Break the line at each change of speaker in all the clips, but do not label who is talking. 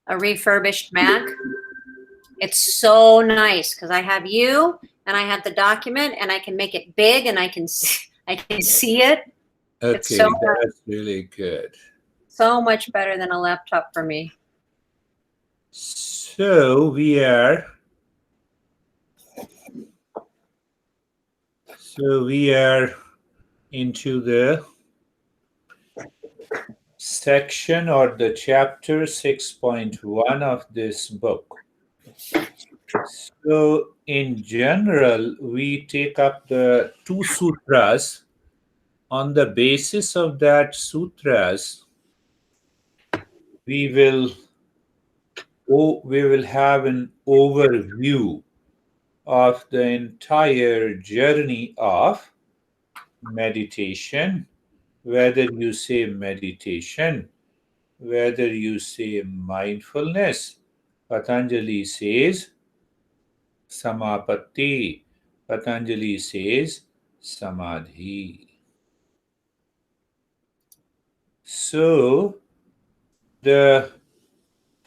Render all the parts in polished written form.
a refurbished Mac. It's so nice because I have you and I have the document and I can make it big and I can see it.
Okay,
It's so
that's really good.
so much better than a laptop for me.
So we are into the section or the chapter 6.1 of this book. So in general, we take up the two sutras. On the basis of that sutras, we will have an overview of the entire journey of meditation, whether you say meditation, whether you say mindfulness. Patanjali says samapatti, Patanjali says samadhi. So the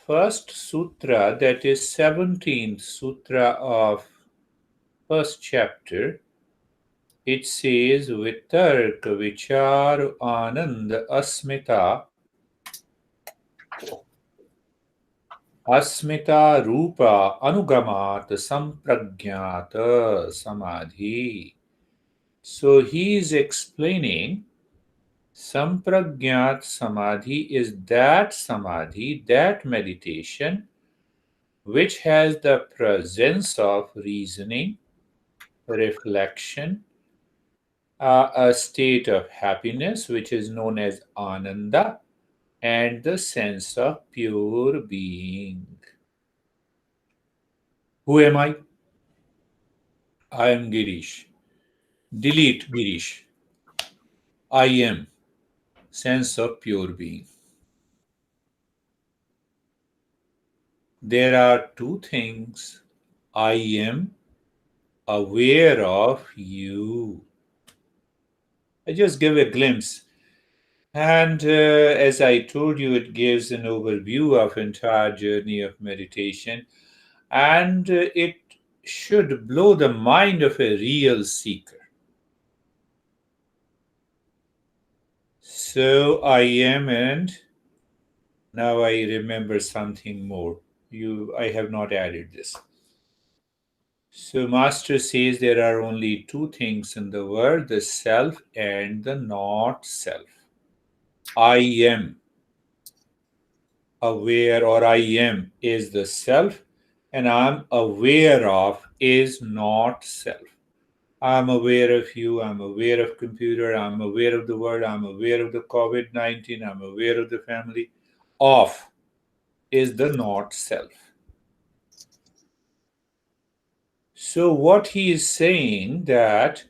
first sutra, that is 17th sutra of first chapter, it says vitarka vichar anand asmita rupa anugamat sampragyata samadhi. So he is explaining sampragyat samadhi is that samadhi, that meditation, which has the presence of reasoning, reflection, a state of happiness which is known as ananda, and the sense of pure being. Who am I? I am Girish. Delete Girish. I am. Sense of pure being. There are two things. I am aware of you. I just give a glimpse. And as I told you, it gives an overview of entire journey of meditation. And it should blow the mind of a real seeker. So I am, and now I remember something more. I have not added this. So Master says there are only two things in the world, the self and the not self. I am aware, or I am is the self, and I'm aware of is not self. I'm aware of you, I'm aware of computer, I'm aware of the world, I'm aware of the COVID-19, I'm aware of the family. Of is the not self. So what he is saying that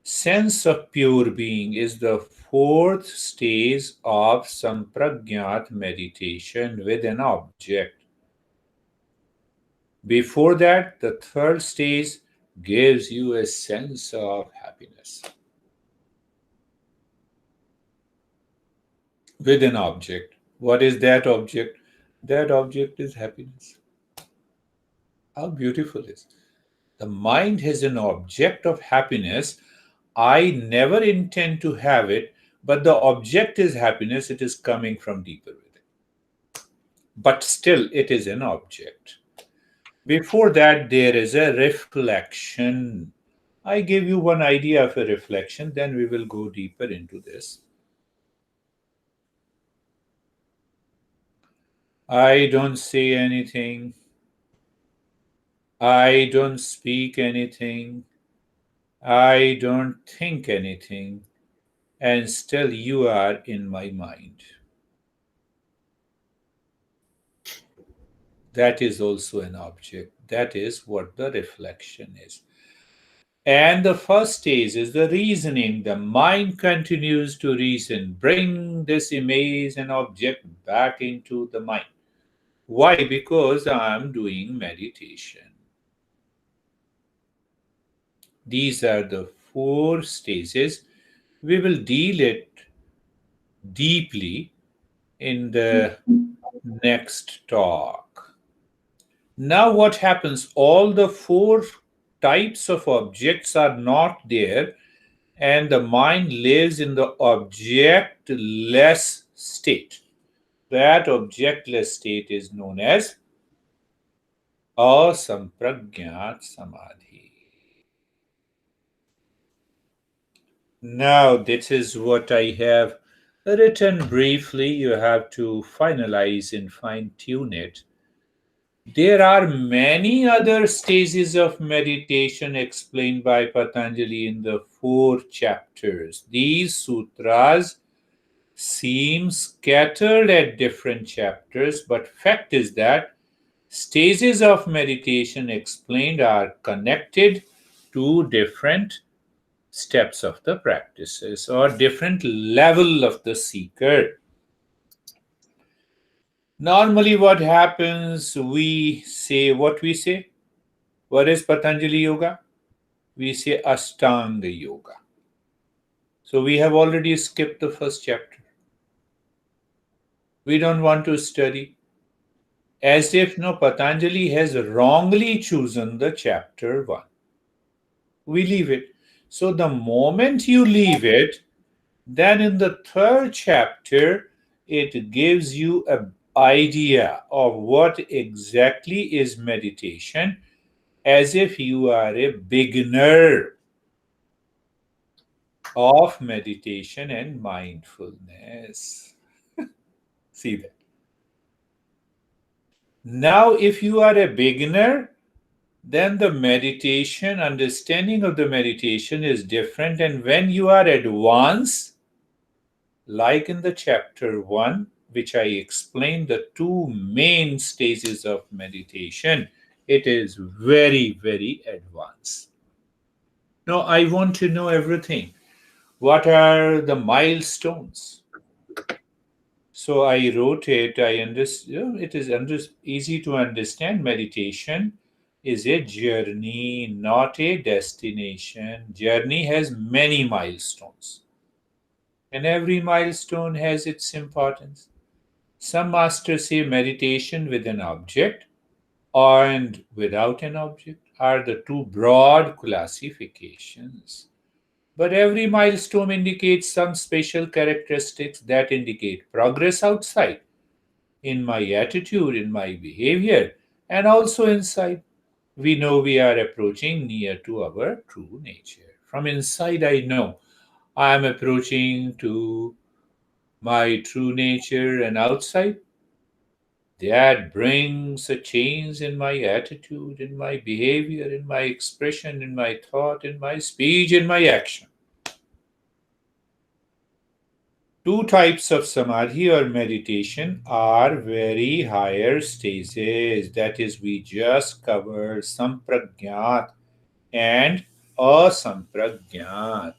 sense of pure being is the fourth stage of sampragyat meditation with an object. Before that, the third stage gives you a sense of happiness with an object. What is that object? That object is happiness. How beautiful is it? The mind has an object of happiness. I never intend to have it, but the object is happiness. It is coming from deeper within. But still, it is an object. Before that, there is a reflection. I give you one idea of a reflection, then we will go deeper into this. I don't say anything. I don't speak anything. I don't think anything. And still you are in my mind. That is also an object. That is what the reflection is. And the first stage is the reasoning. The mind continues to reason. Bring this image and object back into the mind. Why? Because I am doing meditation. These are the four stages. We will deal it deeply in the next talk. Now, what happens? All the four types of objects are not there, and the mind lives in the objectless state. That objectless state is known as asampragyat samadhi. Now, this is what I have written briefly. You have to finalize and fine tune it. There are many other stages of meditation explained by Patanjali in the 4 chapters. These sutras seem scattered at different chapters, but fact is that stages of meditation explained are connected to different steps of the practices or different level of the seeker. Normally what happens, we say what we say. What is Patanjali Yoga? We say Ashtanga Yoga. So we have already skipped the first chapter. We don't want to study. As if no, Patanjali has wrongly chosen the chapter 1. We leave it. So the moment you leave it, then in the 3rd chapter, it gives you an idea of what exactly is meditation, as if you are a beginner of meditation and mindfulness. See that. Now, if you are a beginner, then the meditation, understanding of the meditation is different. And when you are advanced, like in the chapter 1, which I explained the 2 main stages of meditation, it is very, very advanced. Now, I want to know everything. What are the milestones? So I wrote it. I understand. It is easy to understand. Meditation is a journey, not a destination. Journey has many milestones, and every milestone has its importance. Some masters say meditation with an object and without an object are the 2 broad classifications. But every milestone indicates some special characteristics that indicate progress outside, in my attitude, in my behavior, and also inside. We know we are approaching near to our true nature. From inside, I know I am approaching to my true nature, and outside, that brings a change in my attitude, in my behavior, in my expression, in my thought, in my speech, in my action. 2 types of samadhi or meditation are very higher stages. That is, we just covered sampragyat and asampragyat.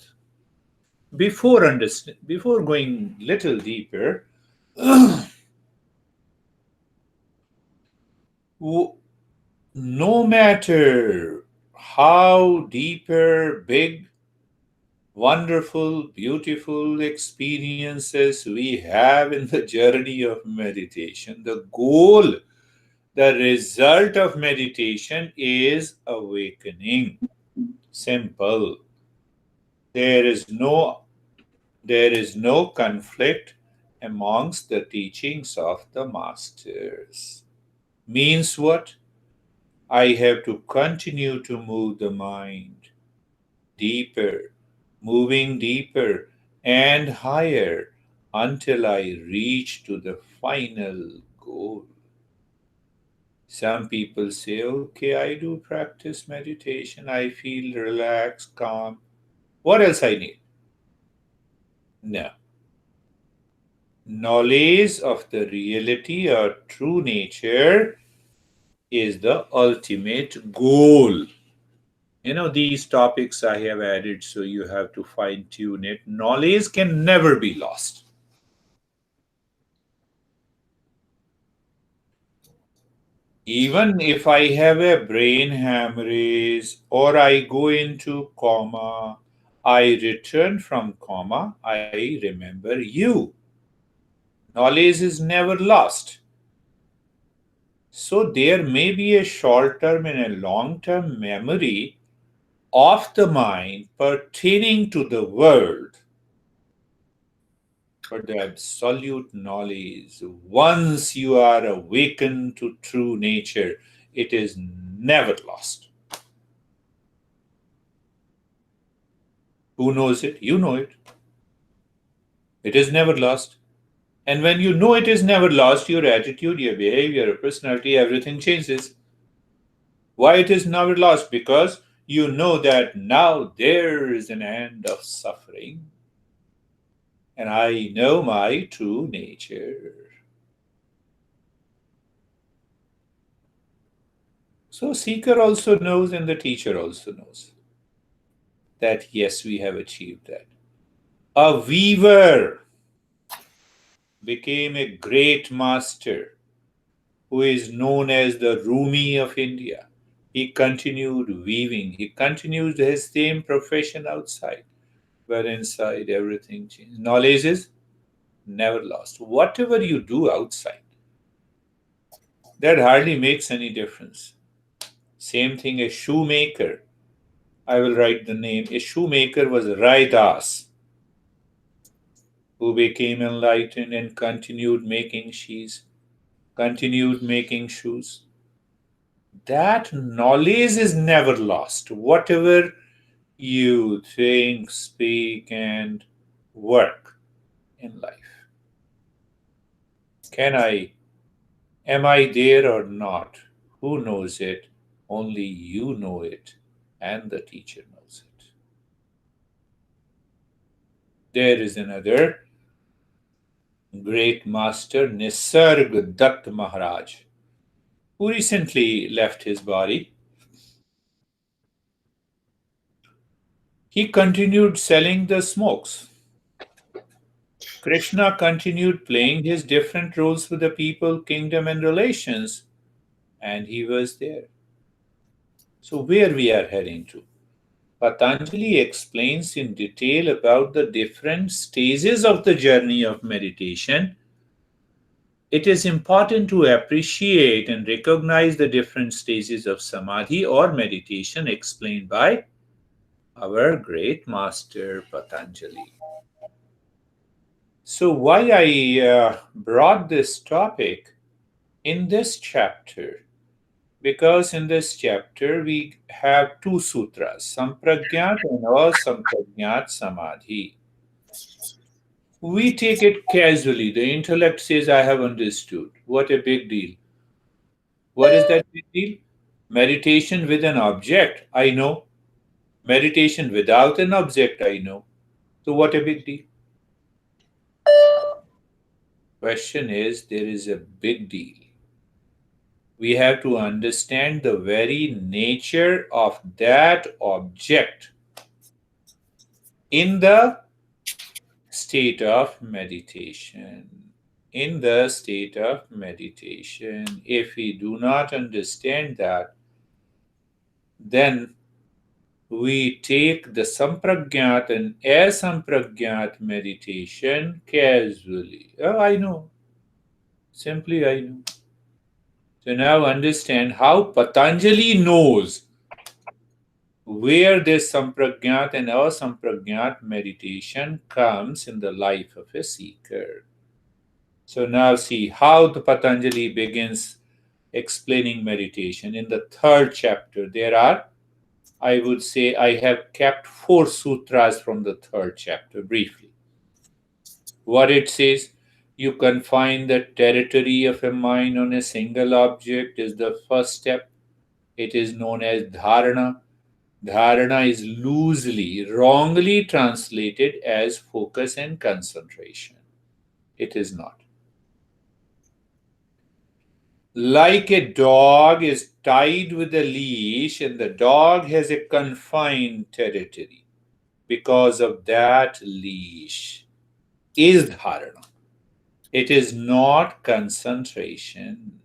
Before going little deeper, no matter how deeper, big, wonderful, beautiful experiences we have in the journey of meditation, the goal, the result of meditation is awakening. Simple. There is no conflict amongst the teachings of the masters. Means what? I have to continue to move the mind deeper, moving deeper and higher until I reach to the final goal. Some people say, okay, I do practice meditation, I feel relaxed, calm. What else I need? No. Knowledge of the reality or true nature is the ultimate goal. These topics I have added, so you have to fine tune it. Knowledge can never be lost. Even if I have a brain hemorrhage or I go into coma, I return from coma, I remember you. Knowledge is never lost. So there may be a short-term and a long-term memory of the mind pertaining to the world. But the absolute knowledge, once you are awakened to true nature, it is never lost. Who knows it? You know it. It is never lost. And when you know it is never lost, your attitude, your behavior, your personality, everything changes. Why it is never lost? Because you know that now there is an end of suffering. And I know my true nature. So seeker also knows and the teacher also knows that yes, we have achieved that. A weaver became a great master who is known as the Rumi of India. He continued weaving. He continued his same profession outside, but inside everything changed. Knowledge is never lost. Whatever you do outside, that hardly makes any difference. Same thing, a shoemaker. I will write the name. A shoemaker was Rai Das, who became enlightened and continued making shoes. That knowledge is never lost. Whatever you think, speak, and work in life. Am I there or not? Who knows it? Only you know it, and the teacher knows it. There is another great master, Nisarg Dutt Maharaj, who recently left his body. He continued selling the smokes. Krishna continued playing his different roles with the people, kingdom, and relations, and he was there. So, where we are heading to? Patanjali explains in detail about the different stages of the journey of meditation. It is important to appreciate and recognize the different stages of samadhi or meditation explained by our great master Patanjali. So, why I brought this topic in this chapter? Because in this chapter we have two sutras, Sampragyat and Asampragyat Samadhi. We take it casually. The intellect says, I have understood. What a big deal. What is that big deal? Meditation with an object, I know. Meditation without an object, I know. So, what a big deal. Question is, there is a big deal. We have to understand the very nature of that object in the state of meditation. In the state of meditation, if we do not understand that, then we take the sampragyat and asampragyat meditation casually. Oh, I know. Simply, I know. So now understand how Patanjali knows where this sampragyat and asampragyat meditation comes in the life of a seeker. So now see how the Patanjali begins explaining meditation. In the third chapter, there are, I would say, I have kept 4 sutras from the third chapter briefly. What it says, you confine the territory of a mind on a single object is the first step. It is known as dharana. Dharana is loosely, wrongly translated as focus and concentration. It is not. Like a dog is tied with a leash and the dog has a confined territory. Because of that leash is dharana. It is not concentration.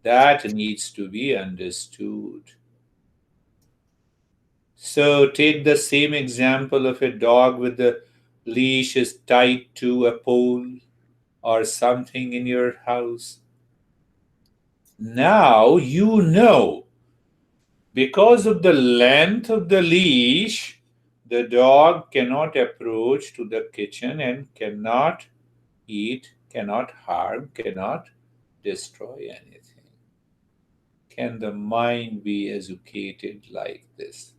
That needs to be understood. So take the same example of a dog with the leash is tied to a pole or something in your house. Now you know, because of the length of the leash, the dog cannot approach to the kitchen and cannot eat, cannot harm, cannot destroy anything. Can the mind be educated like this?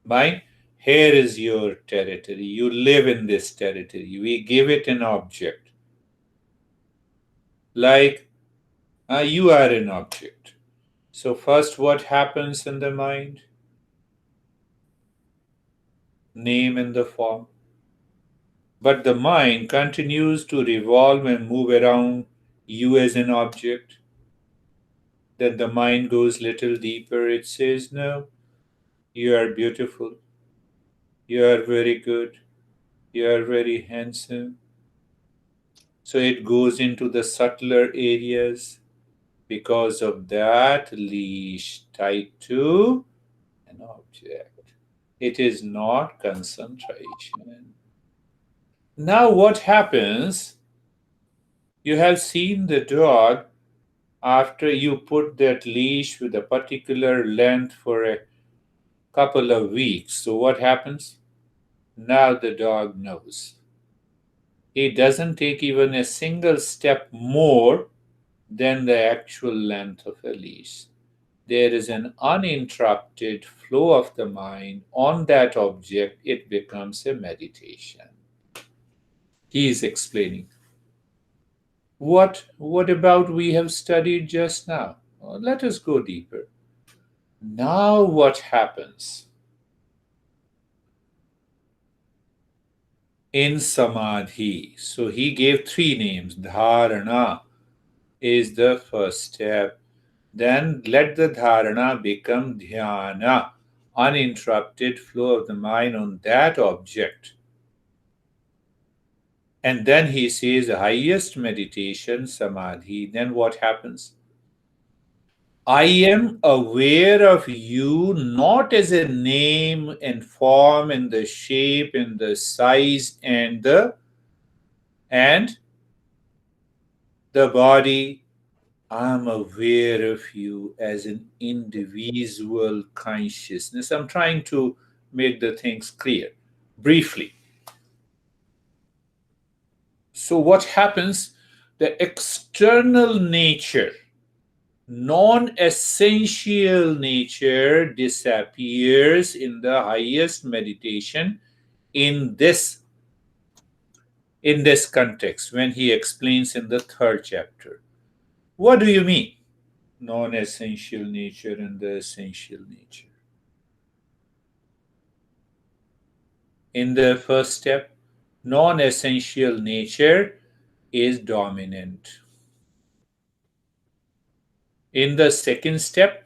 Mind, here is your territory. You live in this territory. We give it an object. Like you are an object. So, first, what happens in the mind? Name and the form. But the mind continues to revolve and move around you as an object. Then the mind goes little deeper. It says, no, you are beautiful. You are very good. You are very handsome. So it goes into the subtler areas because of that leash tied to an object. It is not concentration. Now, what happens? You have seen the dog after you put that leash with a particular length for a couple of weeks. So, what happens? Now the dog knows. He doesn't take even a single step more than the actual length of a leash. There is an uninterrupted flow of the mind on that object. It becomes a meditation. He is explaining. What about we have studied just now? Let us go deeper. Now what happens? In samadhi. So he gave three names. Dharana is the first step. Then let the dharana become dhyana, uninterrupted flow of the mind on that object. And then he says highest meditation, samadhi. Then what happens? I am aware of you not as a name and form and the shape and the size and the body. I'm aware of you as an individual consciousness. I'm trying to make the things clear briefly. So, what happens? The external nature, non essential nature, disappears in the highest meditation in this context when he explains in the third chapter. What do you mean? Non-essential nature and the essential nature. In the first step, non-essential nature is dominant. In the second step,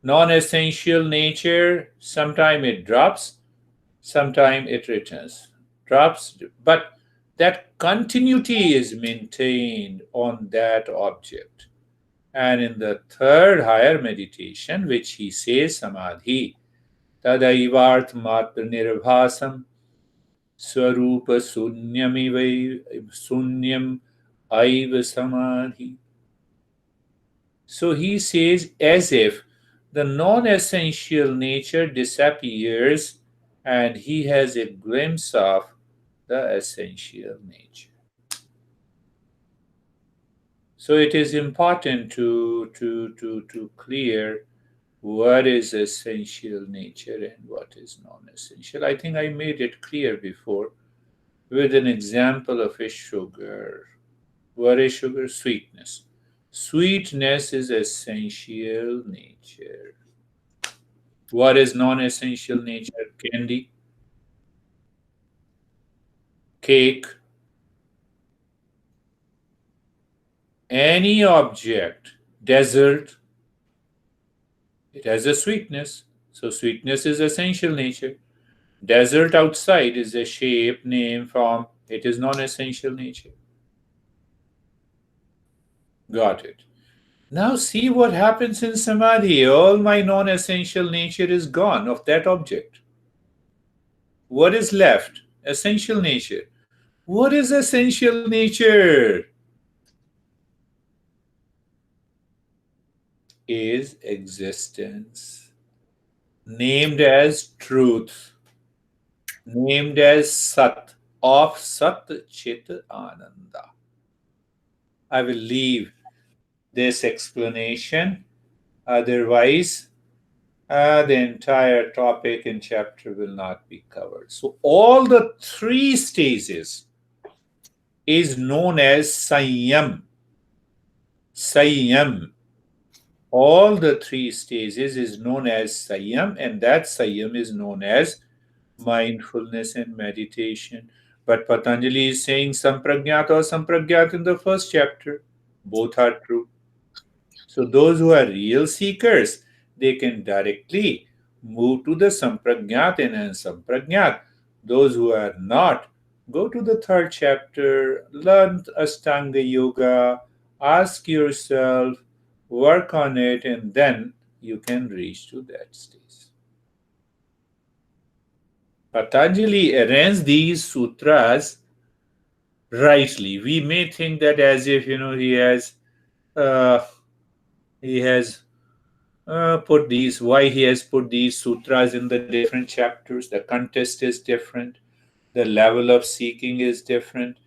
non-essential nature, sometimes it drops, sometimes it returns. Drops, but that continuity is maintained on that object. And in the third higher meditation, which he says samadhi, tadaivartmatra nirvasam swarupa sunyam aiva samadhi. So he says as if the non-essential nature disappears and he has a glimpse of the essential nature. So it is important to clear what is essential nature and what is non-essential. I think I made it clear before with an example of a sugar. What is sugar? Sweetness. Sweetness is essential nature. What is non-essential nature? Candy, cake, any object, dessert, it has a sweetness. So sweetness is essential nature. Dessert outside is a shape, name, form. It is non-essential nature. Got it. Now see what happens in samadhi. All my non-essential nature is gone of that object. What is left? Essential nature. What is essential nature? is existence, named as truth, named as Sat, of Sat Chit Ananda. I will leave this explanation, otherwise, the entire topic in chapter will not be covered. So, all the three stages is known as Sanyam. Sanyam. All the three stages is known as Sanyam, and that Sanyam is known as mindfulness and meditation. But Patanjali is saying Sampragyat or Sampragyat in the first chapter. Both are true. So those who are real seekers, they can directly move to the Sampragyat and Sampragyat. Those who are not, go to the third chapter, learn Ashtanga Yoga, ask yourself, work on it, and then you can reach to that stage. Patanjali arranged these sutras rightly. We may think that as if uh, he has put these, why he has put these sutras in the different chapters. The context is different, the level of seeking is different,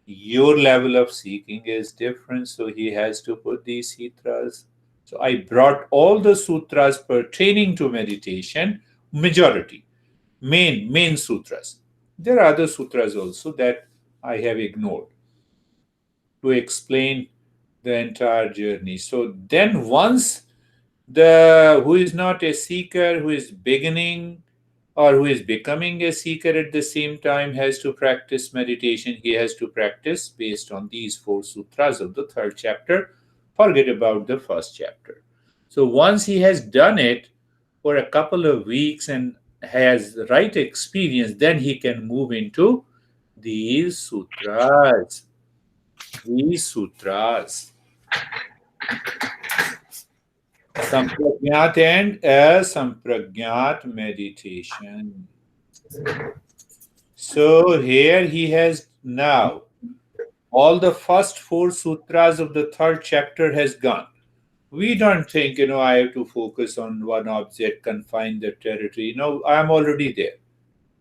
your level of seeking is different, so he has to put these sutras. So I brought all the sutras pertaining to meditation, majority, main sutras. There are other sutras also that I have ignored to explain the entire journey. So then once the who is not a seeker, who is beginning or who is becoming a seeker at the same time has to practice meditation, he has to practice based on these four sutras of the third chapter. Forget about the first chapter. So once he has done it for a couple of weeks and has the right experience, then he can move into these sutras. These sutras. Sampragyat and Asampragyat meditation. So here he has now all the first four sutras of the third chapter has gone. We don't think, I have to focus on one object, confine the territory. No, I'm already there.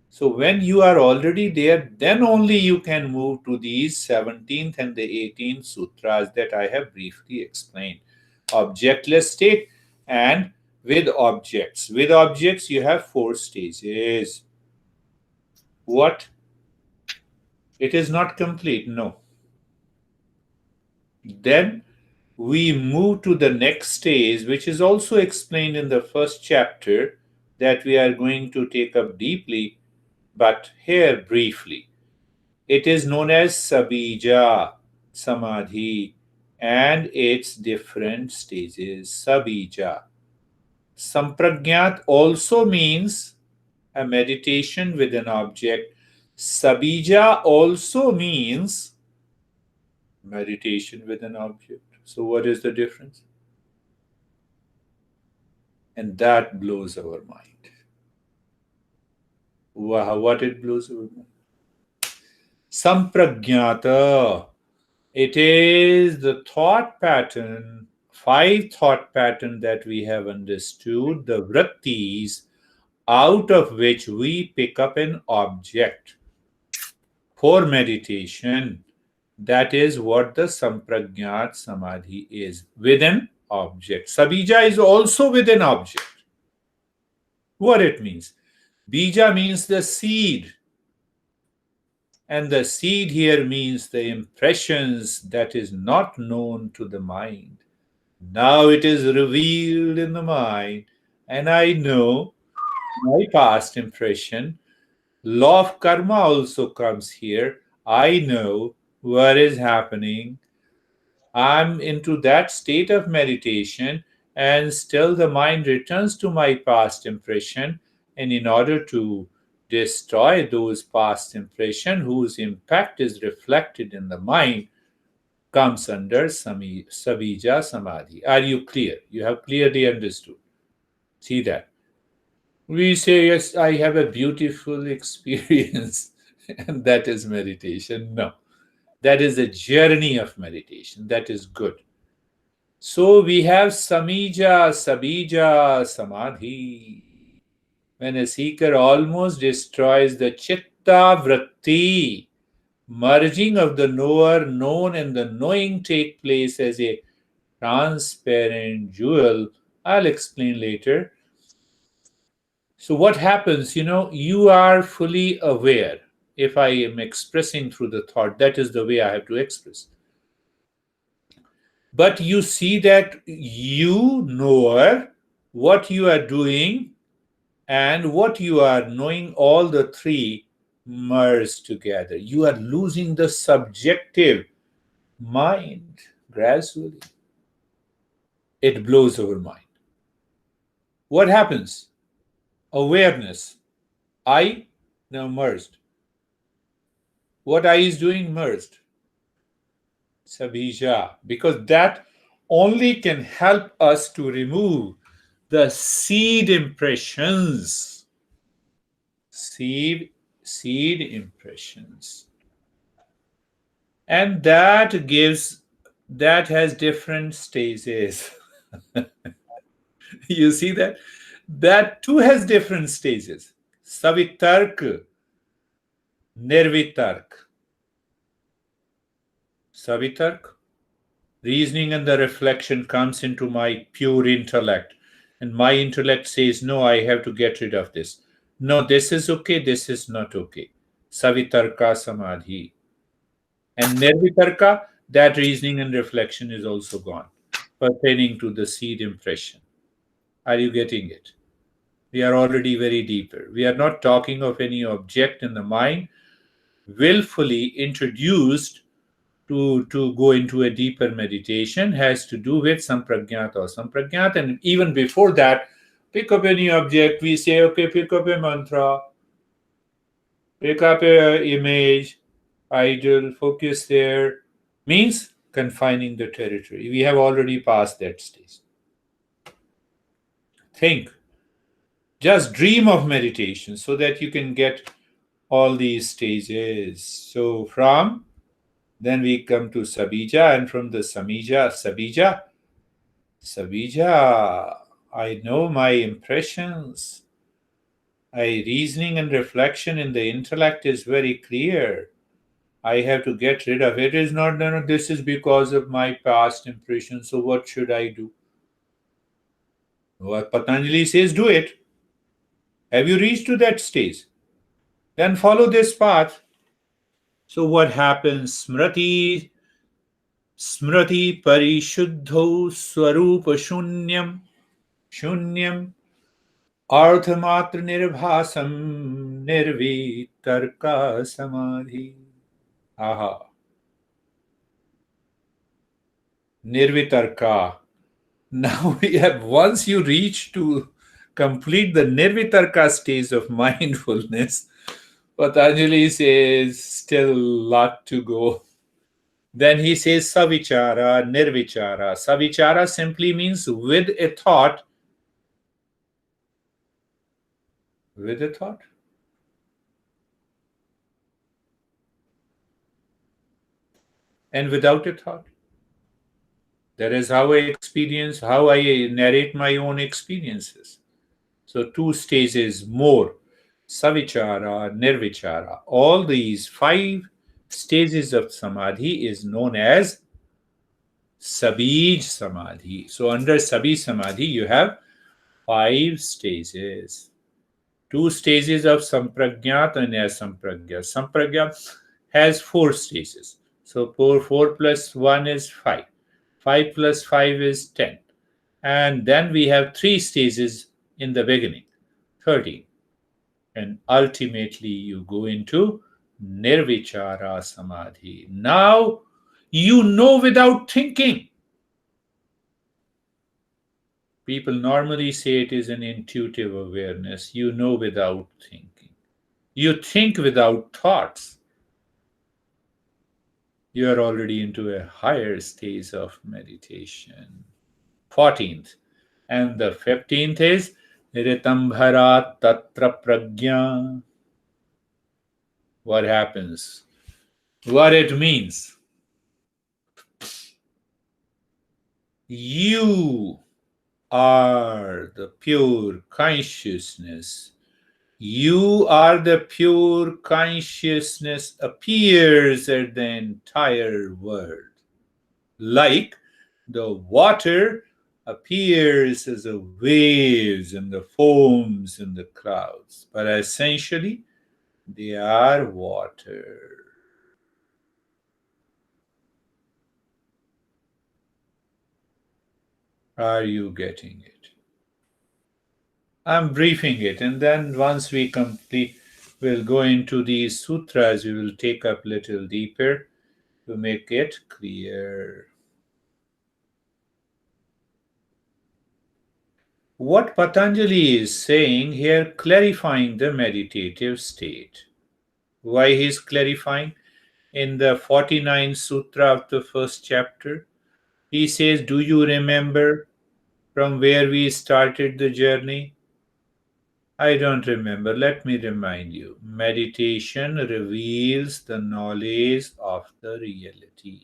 So when you are already there, then only you can move to these 17th and the 18th sutras that I have briefly explained. Objectless state and with objects. With objects, you have four stages. What? It is not complete. No. Then we move to the next stage, which is also explained in the first chapter that we are going to take up deeply, but here briefly. It is known as Sabija Samadhi and its different stages. Sabija. Sampragyat also means a meditation with an object. Sabija also means meditation with an object. So, what is the difference? And that blows our mind. Wow, what it blows our mind? Sampragyata. It is the thought pattern, five thought pattern that we have understood, the vrittis, out of which we pick up an object for meditation. That is what the Sampragyat Samadhi is, with an object. Sabija is also with an object. What it means? Bija means the seed. And the seed here means the impressions that is not known to the mind. Now it is revealed in the mind, and I know my past impression. Law of karma also comes here. I know what is happening. I'm into that state of meditation, and still the mind returns to my past impression. And in order to destroy those past impression whose impact is reflected in the mind, comes under Savija Samadhi. Are you clear? You have clearly understood. See that. We say, yes, I have a beautiful experience, and that is meditation. No, that is a journey of meditation. That is good. So we have samija, sabija, samadhi. When a seeker almost destroys the chitta vritti, merging of the knower, known, and the knowing take place as a transparent jewel. I'll explain later. So, what happens? You are fully aware. If I am expressing through the thought, that is the way I have to express. But you see that you, knower, what you are doing, and what you are knowing, all the three merge together. You are losing the subjective mind gradually. It blows our mind. What happens? Awareness. I now merged. What I is doing merged. Sabija. Because that only can help us to remove the seed impressions. Seed impressions. And that has different stages. You see that? That too has different stages. Savitark, Nirvitark. Savitark, reasoning and the reflection comes into my pure intellect. And my intellect says, no, I have to get rid of this. No, this is okay, this is not okay. Savitarka Samadhi. And Nirvitarka, that reasoning and reflection is also gone, pertaining to the seed impression. Are you getting it? We are already very deeper. We are not talking of any object in the mind willfully introduced to go into a deeper meditation, has to do with sampragyat or sampragyat. And even before that, pick up any object. We say, okay, pick up a mantra, pick up a image, idol, focus there. Means confining the territory. We have already passed that stage. Think. Just dream of meditation so that you can get all these stages. So then we come to Sabija, and from the Sabija, I know my impressions. Reasoning and reflection in the intellect is very clear. I have to get rid of it. It is not, no, this is because of my past impression. So what should I do? What Patanjali says, do it. Have you reached to that stage? Then follow this path. So what happens? Smrati parishuddho swarupa shunyam arthamatra nirbhasam nirvitarka samadhi. Aha. Nirvitarka. Now we have, once you reach to complete the nirvitarka stage of mindfulness, Patanjali says still a lot to go. Then he says savichara, nirvichara. Savichara simply means with a thought. With a thought. And without a thought. That is how I narrate my own experiences. So 2 stages more. Savichara, nirvichara. All these 5 stages of samadhi is known as Sabij Samadhi. So under Sabij Samadhi, you have 5 stages. 2 stages of Sampragyat and Asampragyat. Sampragyat has 4 stages. So 4 plus 1 is 5. 5 plus 5 is 10. And then we have 3 stages in the beginning, 13. And ultimately you go into Nirvichara Samadhi. Now you know without thinking. People normally say it is an intuitive awareness. You know without thinking. You think without thoughts. You are already into a higher stage of meditation. 14th. And the 15th is Ritambhara Tatra Pragya. What happens? What it means. You are the pure consciousness. You are the pure consciousness appears at the entire world. Like the water appears as the waves and the foams and the clouds, but essentially they are water. Are you getting it? I'm briefing it, and then once we complete, we'll go into these sutras. We will take up little deeper to make it clear. What Patanjali is saying here, clarifying the meditative state. Why he's clarifying? In the 49th sutra of the first chapter, he says, do you remember from where we started the journey? I don't remember. Let me remind you. Meditation reveals the knowledge of the reality.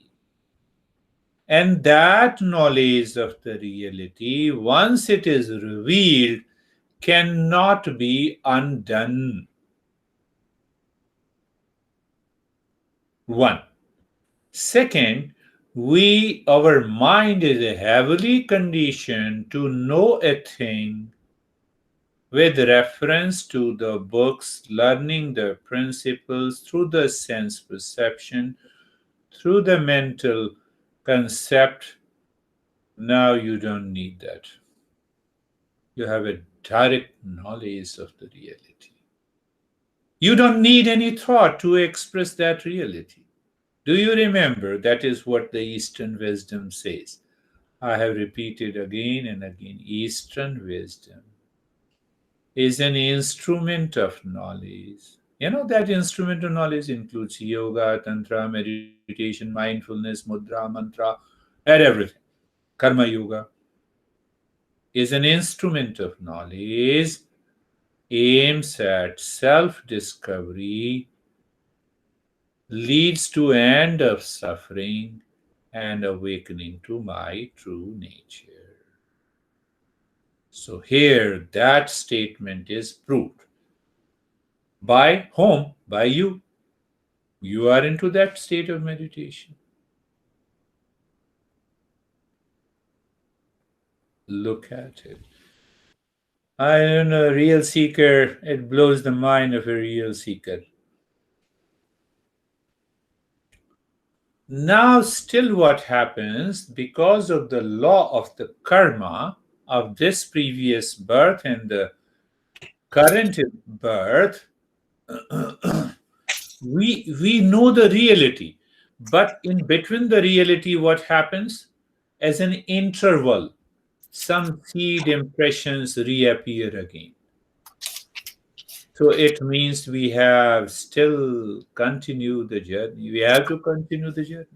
And that knowledge of the reality, once it is revealed, cannot be undone. One. Second, our mind is heavily conditioned to know a thing with reference to the books, learning the principles through the sense perception, through the mental concept. Now you don't need that. You have a direct knowledge of the reality. You don't need any thought to express that reality. Do you remember? That is what the Eastern wisdom says. I have repeated again and again. Eastern wisdom is an instrument of knowledge. You know that instrument of knowledge includes yoga, tantra, meditation, mindfulness, mudra, mantra, and everything. Karma yoga is an instrument of knowledge, aims at self-discovery, leads to end of suffering and awakening to my true nature. So here that statement is proved. By whom? By you. You are into that state of meditation. Look at it. I am a real seeker. It blows the mind of a real seeker. Now, still, what happens because of the law of the karma of this previous birth and the current birth, we know the reality, but in between the reality, what happens? As an interval, some seed impressions reappear again. So it means we have still continue the journey. We have to continue the journey.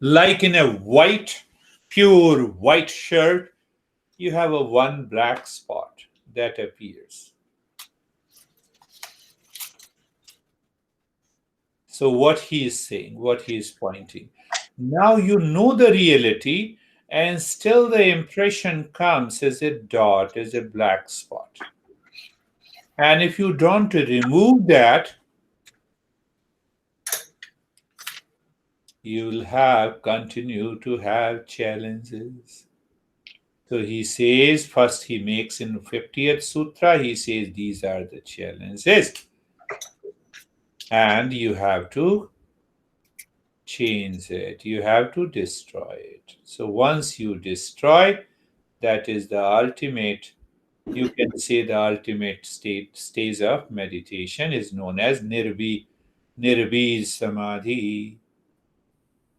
Like in a white, pure white shirt, you have a one black spot that appears. So what he is saying, what he is pointing. Now you know the reality, and still the impression comes as a dot, as a black spot. And if you don't remove that, you will continue to have challenges. So he says, first he makes in 50th Sutra, he says these are the challenges. And you have to change it. You have to destroy it. So once you destroy, that is the ultimate, you can say the ultimate stage of meditation is known as Nirbis Samadhi.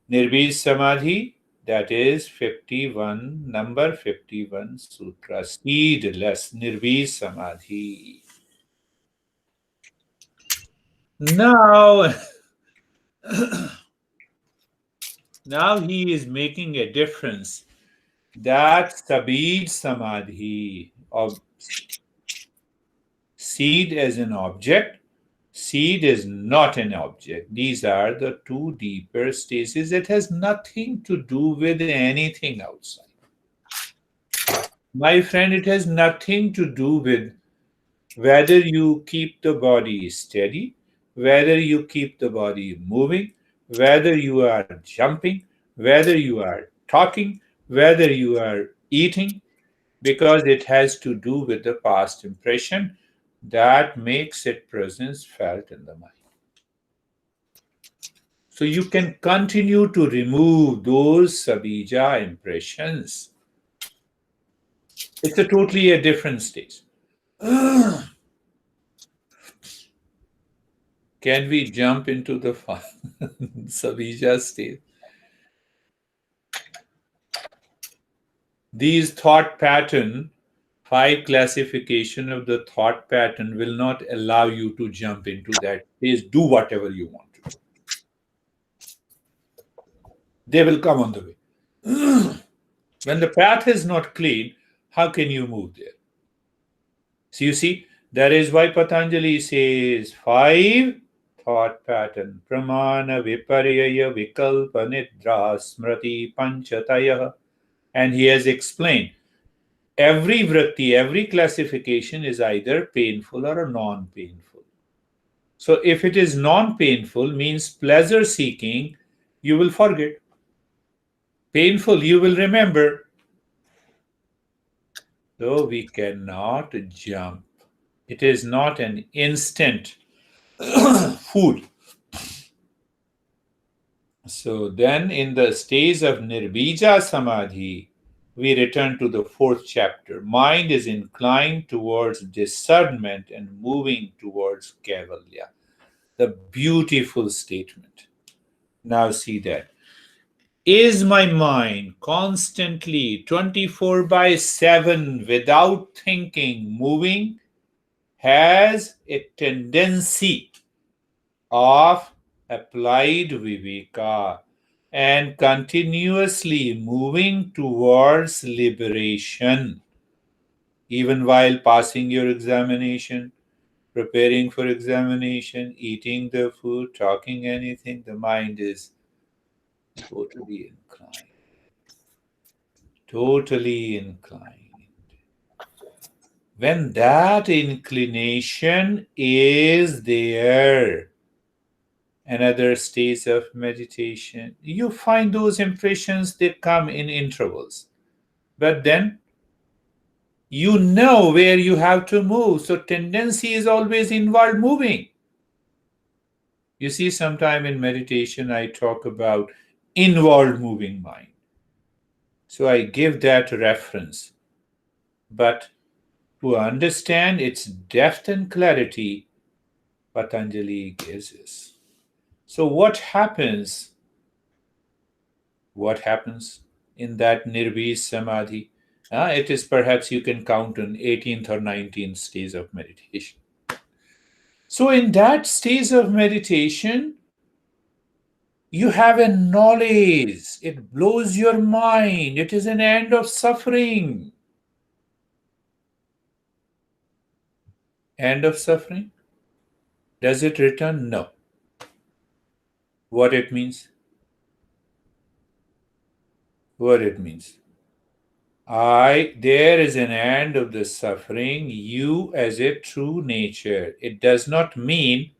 Nirbis Samadhi, that is 51, number 51 Sutra, seedless Nirbis Samadhi. Now, now he is making a difference that Sabid Samadhi of seed as an object Seed is not an object. These are the two deeper stages. It has nothing to do with anything outside. My friend, it has nothing to do with whether you keep the body steady, whether you keep the body moving, whether you are jumping, whether you are talking, whether you are eating, because it has to do with the past impression that makes its presence felt in the mind. So you can continue to remove those sabija impressions. It's a totally a different stage. Can we jump into the sabija state? These thought pattern, five classification of the thought pattern will not allow you to jump into that stage. Do whatever you want to do. They will come on the way. When the path is not clean, how can you move there? So you see, that is why Patanjali says five thought pattern. Pramana viparyaya vikalpa nidra smriti panchataya. And he has explained every vritti, every classification is either painful or non-painful. So if it is non-painful, means pleasure seeking, you will forget. Painful, you will remember. So we cannot jump. It is not an instant food. So then in the stage of Nirbija Samadhi, we return to the fourth chapter. Mind is inclined towards discernment and moving towards Kaivalya. The beautiful statement. Now see that. Is my mind constantly 24 by 7 without thinking, moving? Has a tendency of applied viveka and continuously moving towards liberation, even while passing your examination, preparing for examination, eating the food, talking anything, the mind is totally inclined. Totally inclined. When that inclination is there, another stage of meditation, you find those impressions, they come in intervals. But then you know where you have to move. So tendency is always inward moving. You see, sometime in meditation, I talk about inward moving mind. So I give that reference. But to understand its depth and clarity, Patanjali gives us. So what happens? What happens in that Nirbis Samadhi? It is perhaps you can count on 18th or 19th stage of meditation. So in that stage of meditation, you have a knowledge. It blows your mind. It is an end of suffering. End of suffering? Does it return? No. What it means? What it means? There is an end of the suffering, you as a true nature. It does not mean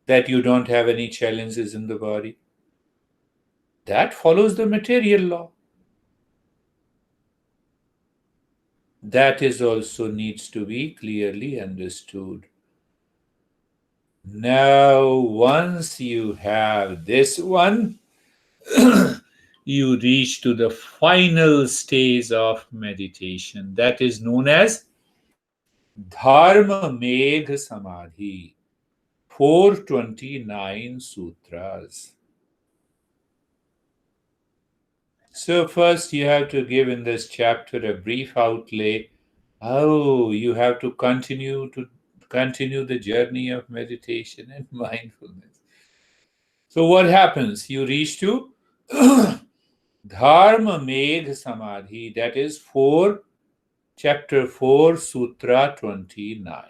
that you don't have any challenges in the body. That follows the material law. That is also needs to be clearly understood. Now, once you have this one, you reach to the final stage of meditation. That is known as Dharma Megh Samadhi. 429 sutras. So first you have to give in this chapter a brief outlay. Oh, you have to continue the journey of meditation and mindfulness. So what happens? You reach to Dharma Megh Samadhi, that is chapter 4, Sutra 29.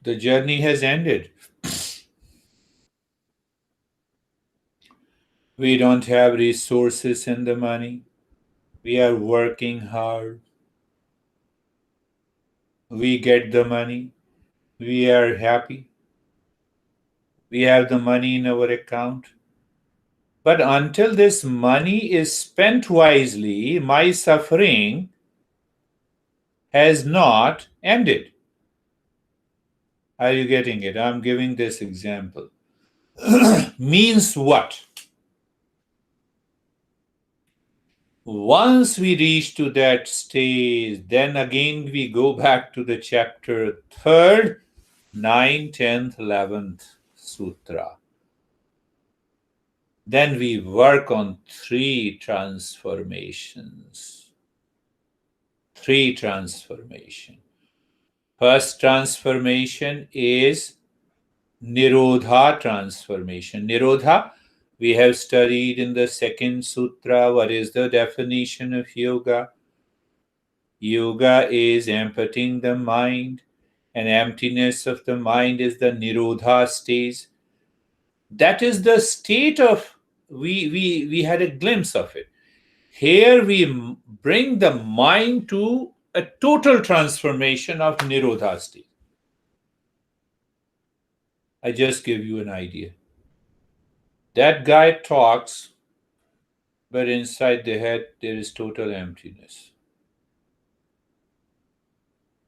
The journey has ended. We don't have resources and the money. We are working hard. We get the money. We are happy. We have the money in our account. But until this money is spent wisely, my suffering has not ended. Are you getting it? I'm giving this example. Means what? Once we reach to that stage, then again we go back to the chapter 3rd, 9th, 10th, 11th sutra. Then we work on three transformations. Three transformation. First transformation is Nirodha transformation. Nirodha, we have studied in the second sutra. What is the definition of yoga? Yoga is emptying the mind, and emptiness of the mind is the Nirodha stage. That is the state of, we had a glimpse of it. Here we bring the mind to a total transformation of Nirodha state. I just give you an idea. That guy talks, but inside the head there is total emptiness.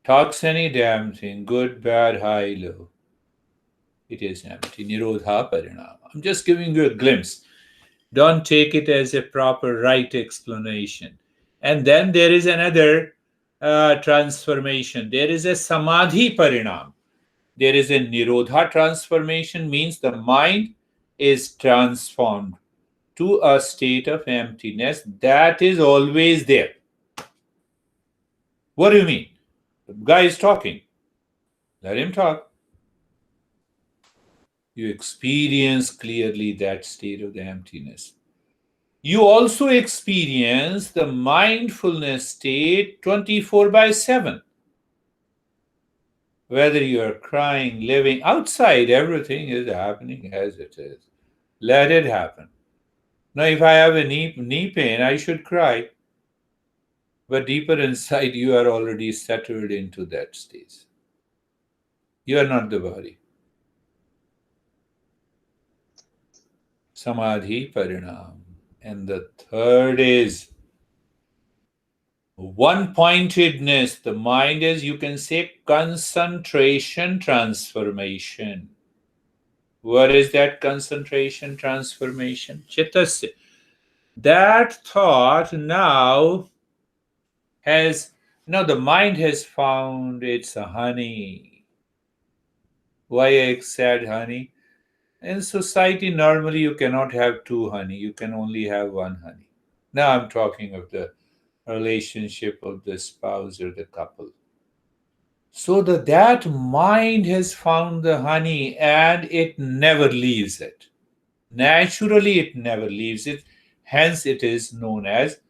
Talks any damn thing, good, bad, high, low. It is empty. Nirodha Parinama. I'm just giving you a glimpse. Don't take it as a proper right explanation. And then there is another transformation. There is a Samadhi Parinam. There is a Nirodha transformation, means the mind is transformed to a state of emptiness that is always there. What do you mean? The guy is talking. Let him talk. You experience clearly that state of the emptiness. You also experience the mindfulness state 24/7. Whether you are crying, living, outside, everything is happening as it is. Let it happen. Now, if I have a knee pain, I should cry. But deeper inside, you are already settled into that stage. You are not the body. Samadhi Parinam. And the third is one-pointedness. The mind is, you can say, concentration transformation. What is that concentration transformation? Chittasya. That thought now the mind has found its honey. Why I said honey? In society, normally you cannot have two honey. You can only have one honey. Now I'm talking of the relationship of the spouse or the couple. So that mind has found the honey and it never leaves it. Naturally, it never leaves it. Hence, it is known as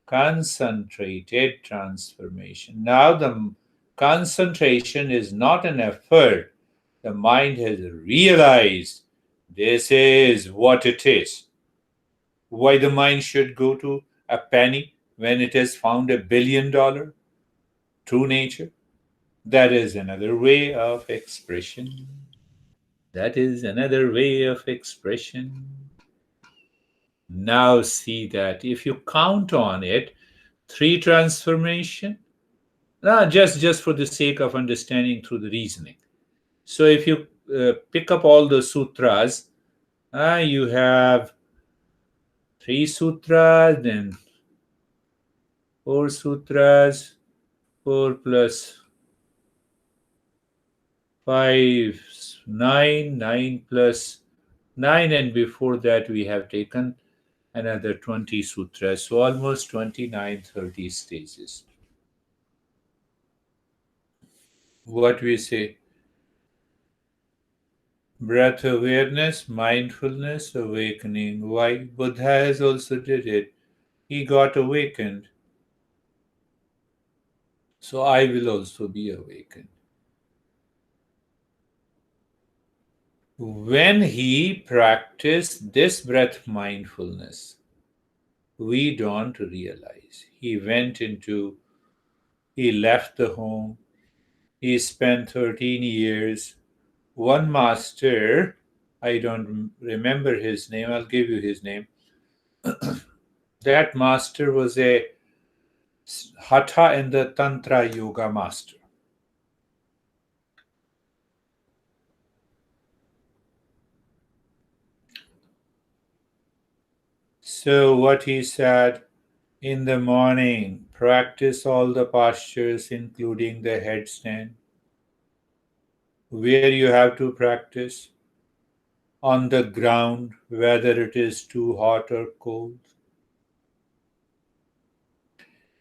concentrated transformation. Now, the concentration is not an effort. The mind has realized this is what it is. Why the mind should go to a penny when it has found $1 billion? True nature. That is another way of expression. That is another way of expression. Now see that if you count on it, three transformation, just for the sake of understanding through the reasoning. So if you pick up all the sutras, you have 3 sutras, then 4 sutras, 4 plus 5, 9, 9 plus 9, and before that we have taken another 20 sutras, so almost 29, 30 stages. What we say? Breath awareness, mindfulness, awakening. Why? Buddha has also did it. He got awakened. So I will also be awakened. When he practiced this breath mindfulness, we don't realize. He left the home, he spent 13 years. One master, I don't remember his name, I'll give you his name. That master was a Hatha and the Tantra yoga master. So, what he said in the morning, practice all the postures, including the headstand. Where you have to practice? On the ground, whether it is too hot or cold.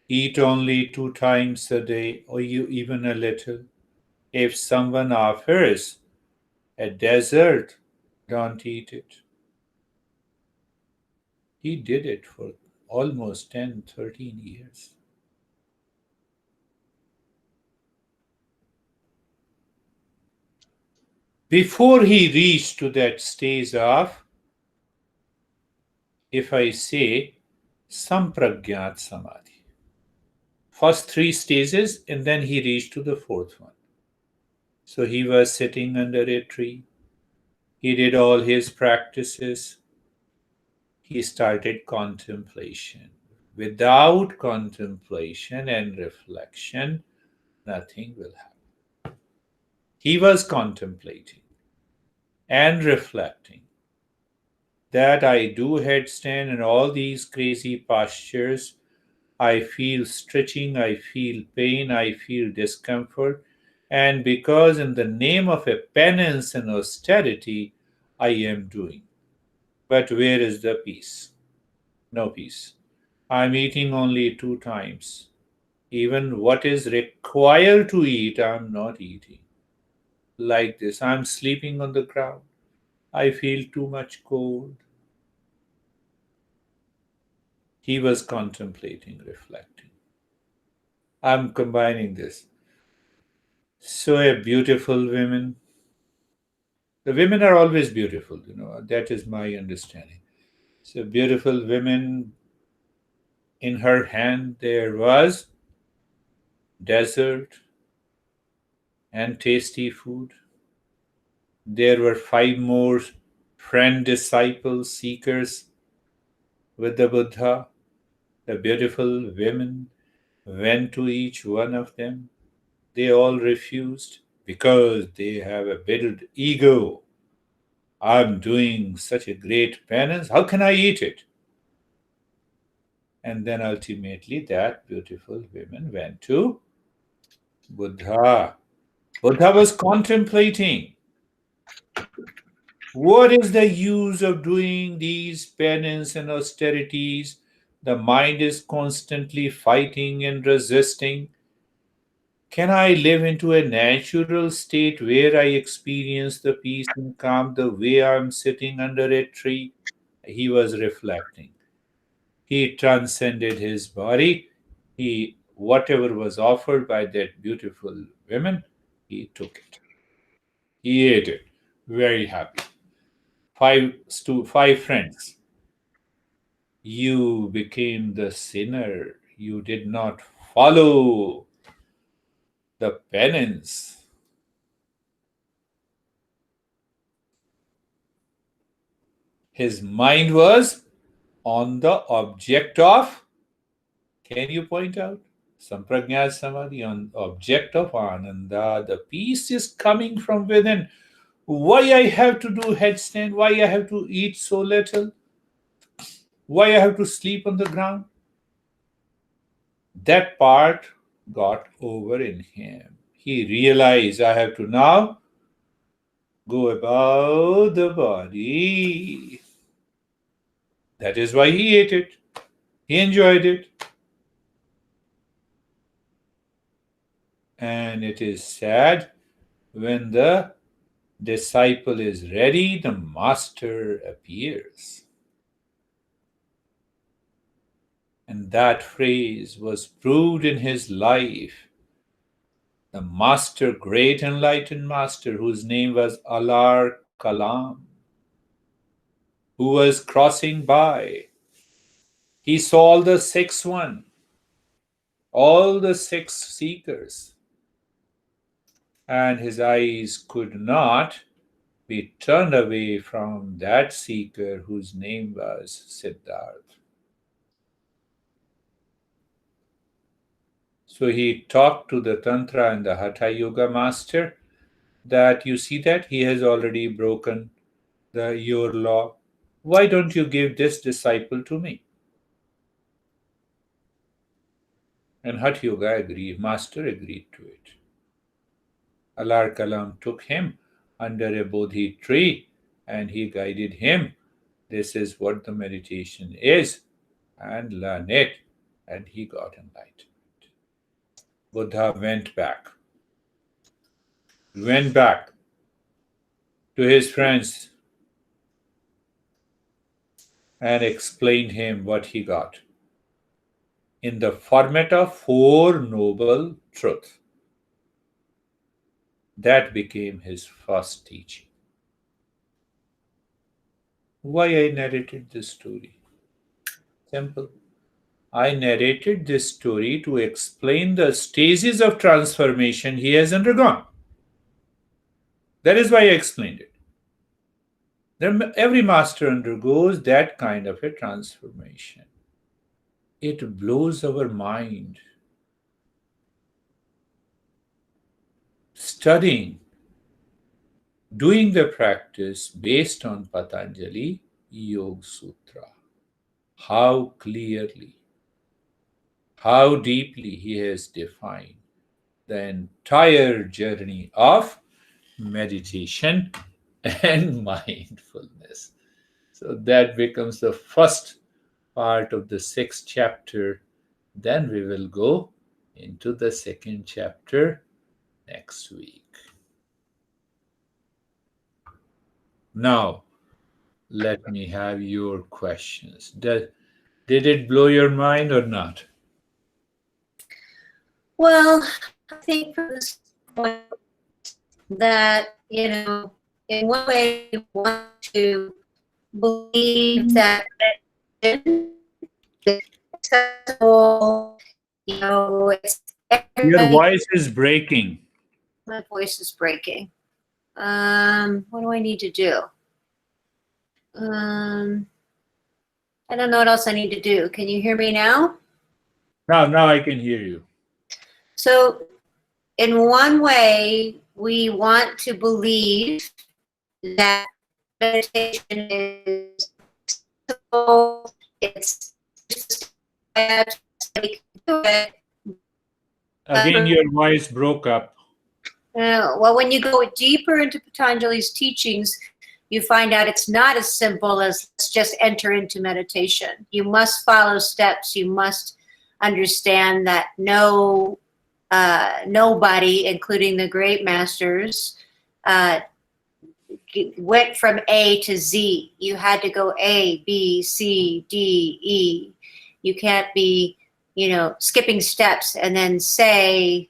Eat only 2 times a day, or you even a little. If someone offers a dessert, don't eat it. He did it for almost 10, 13 years. Before he reached to that stage of, if I say, Sampragyat Samadhi. First 3 stages, and then he reached to the fourth one. So he was sitting under a tree. He did all his practices. He started contemplation. Without contemplation and reflection, nothing will happen. He was contemplating and reflecting that I do headstand and all these crazy postures. I feel stretching, I feel pain, I feel discomfort. And because in the name of a penance and austerity, I am doing. But where is the peace? No peace. I'm eating only 2 times. Even what is required to eat, I'm not eating. Like this, I'm sleeping on the ground. I feel too much cold. He was contemplating, reflecting. I'm combining this. So, a beautiful woman. The women are always beautiful, that is my understanding. So, beautiful women, in her hand there was dessert and tasty food. There were 5 more friend disciples, seekers with the Buddha. The beautiful women went to each one of them. They all refused because they have a built ego. I'm doing such a great penance. How can I eat it? And then ultimately, that beautiful woman went to Buddha. Buddha was contemplating. What is the use of doing these penance and austerities? The mind is constantly fighting and resisting. Can I live into a natural state where I experience the peace and calm the way I'm sitting under a tree? He was reflecting. He transcended his body. He, whatever was offered by that beautiful woman, he took it. He ate it. Very happy. Five friends. You became the sinner. You did not follow the penance. His mind was on the object of, can you point out? Samprajñat Samadhi, on object of Ananda. The peace is coming from within. Why I have to do headstand? Why I have to eat so little? Why I have to sleep on the ground? That part got over in him. He realized I have to now go about the body. That is why he ate it. He enjoyed it. And it is sad when the disciple is ready, the master appears. And that phrase was proved in his life. The master, great enlightened master, whose name was Alar Kalam, who was crossing by. He saw the sixth one, all the six seekers, and his eyes could not be turned away from that seeker whose name was Siddhartha. So he talked to the Tantra and the Hatha Yoga master that you see that he has already broken your law. Why don't you give this disciple to me? And Hatha Yoga master agreed to it. Alar Kalam took him under a Bodhi tree and he guided him. This is what the meditation is, and learn it. And he got enlightenment. Buddha went back to his friends and explained him what he got in the format of Four Noble Truths. That became his first teaching. Why I narrated this story? Simple. I narrated this story to explain the stages of transformation he has undergone. That is why I explained it. Every master undergoes that kind of a transformation. It blows our mind. Studying, doing the practice based on Patanjali Yoga-Sutra. How clearly, how deeply he has defined the entire journey of meditation and mindfulness. So that becomes the first part of the 6th chapter. Then we will go into the 2nd chapter next week. Now, let me have your questions. Did it blow your mind or not?
Well, I think from this point that, in one way you want to believe that it's accessible, it's
Your voice is breaking.
My voice is breaking. What do I need to do? I don't know what else I need to do. Can you hear me now?
Now I can hear you.
So, in one way, we want to believe that meditation is accessible, it's just
Again, your voice broke up.
Well, when you go deeper into Patanjali's teachings, you find out it's not as simple as let's just enter into meditation. You must follow steps. You must understand that nobody, including the great masters, went from A to Z. You had to go A, B, C, D, E. You can't be, skipping steps and then say,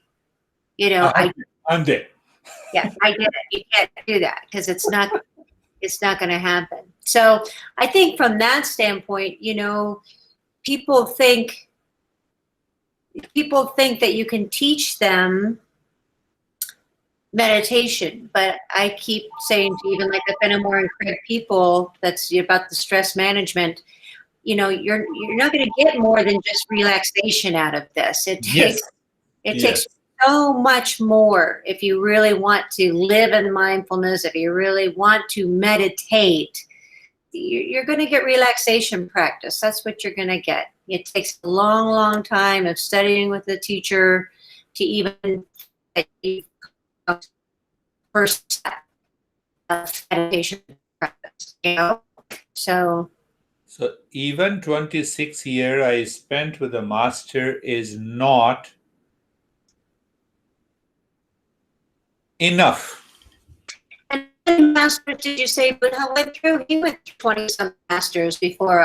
I'm there.
Yeah, I get it. You can't do that because it's not going to happen. So I think from that standpoint, people think that you can teach them meditation, but I keep saying to even like the Fenimore and Craig people, that's about the stress management. You're not going to get more than just relaxation out of this. It takes so much more if you really want to live in mindfulness, if you really want to meditate. You're going to get relaxation practice. That's what you're going to get. It takes a long, long time of studying with the teacher to even first step of meditation practice. So
even 26 years I spent with a master is not enough.
And master, did you say Buddha went through? He went through 20-some masters before